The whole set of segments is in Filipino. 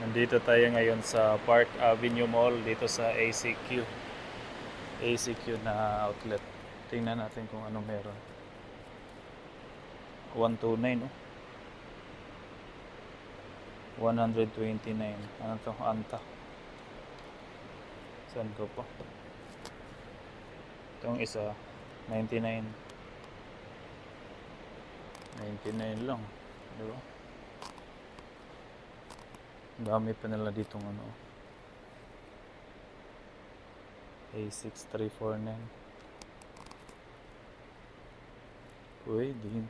Nandito tayo ngayon sa Park Avenue Mall dito sa ACQ. ACQ na outlet. Tingnan natin kung ano meron. 129 oh. 129. Ano to? Anta. Saan ko po? Itong isa 99. 99 lang. Di ba? Dami pa nila ditong ano. A6349. Pwede.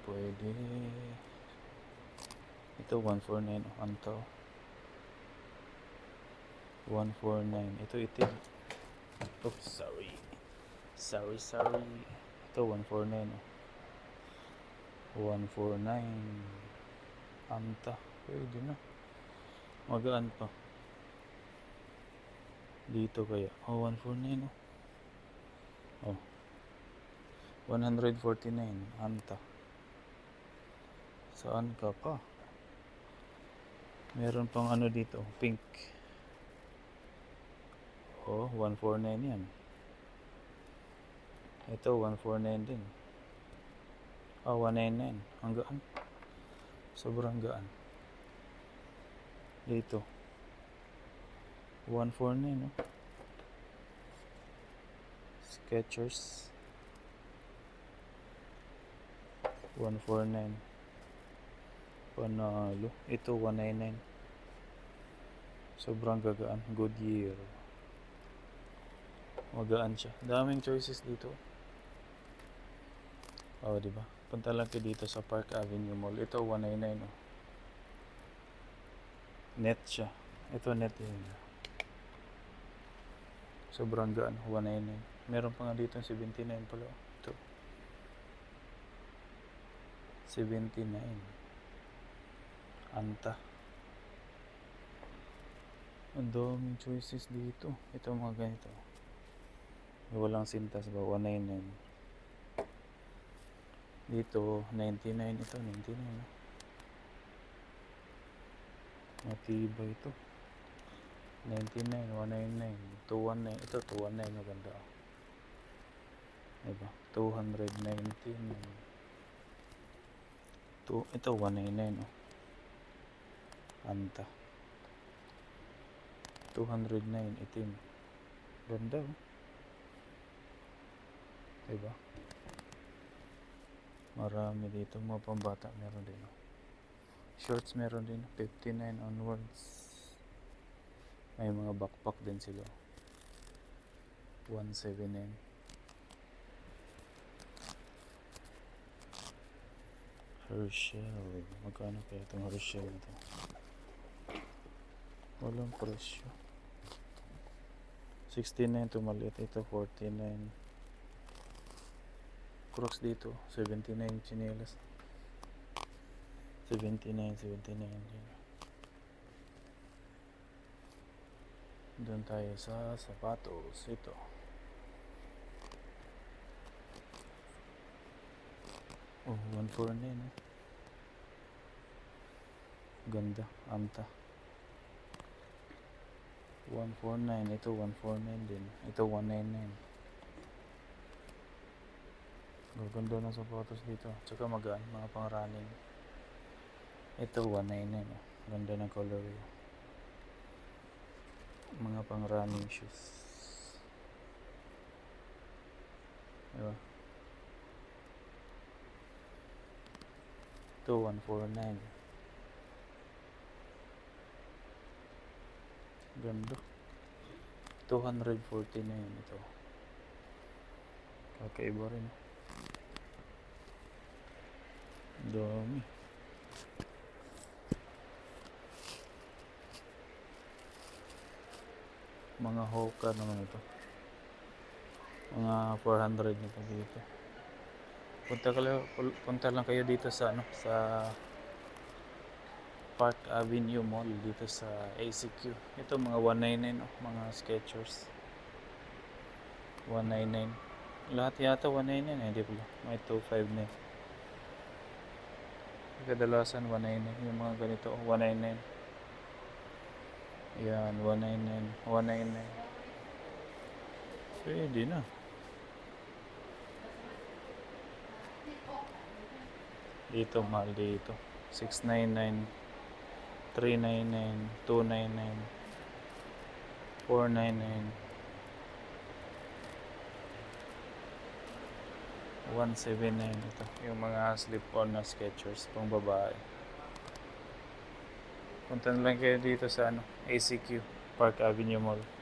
Ito 149 oh. Anta oh. 149. Ito itim. Oops, sorry. Ito 149 oh. 149. Anta. Pwede na. Magaan pa. Dito kaya. Oh, 149 oh. Oh. 149. Anta. Saan ka pa? Meron pang ano dito. Pink. Oh, 149 yan. Ito, 149 din. Ah, 199. Ang gaan. Sobrang gaan. Dito. 149 oh. Skechers. 149. Panalo. Ito 199. Sobrang gagaan. Goodyear. Magaan siya. Daming choices dito. Oh, di ba? Punta lang kayo dito sa Park Avenue Mall. Ito 199 oh. Net siya. Ito net yun. Sobrang gaan. 199. Meron pa nga dito 79 pala. Ito. 79. Anta. Ang daming choices dito. Ito mga ganito. Walang sintas ba? 199. Dito 99. Ito 99. Matibay ito. 99, 199, 219. Ito 219 maganda. Diba? 219. Ito 199 oh. Anta. 209 itim. Ganda oh. Diba? Marami dito. Mga pambata meron din oh. Shorts meron din. 59 onwards. May mga backpack din sila. 179. Herschel. Magkano kaya itong Herschel na ito? Walang presyo. 69 ito maliit. Ito 49. Crocs dito. 79 chinelas. 79. Doon tayo sa sapatos. Ito. Oh, 149 eh. Ganda. Anta. 149. Ito 149 din. Ito 199. Ganda ng sapatos dito. Tsaka magaan. Mga pang running. Ito 199 oh. Ganda ng colorway. Mga pang running shoes. Diba? Ito 149. Ganda. 249 ito. Kakaiba rin. Dami. Mga Hoka naman ito. Mga 400 nito dito. Punta lang kayo dito sa sa Park Avenue Mall dito sa ACQ. Ito mga 199 oh, mga Skechers. 199. Lahat yata 199 eh, di ba? May 25 na. Kadalasan 199 yung mga ganito 199. Yan, 199. 199. Pwede na. Dito, mahal dito. 699, 399, 299, 499, 179. Ito, yung mga slip-on na Skechers pang babae. Punta na lang kayo dito sa ACQ, Park Avenue Mall.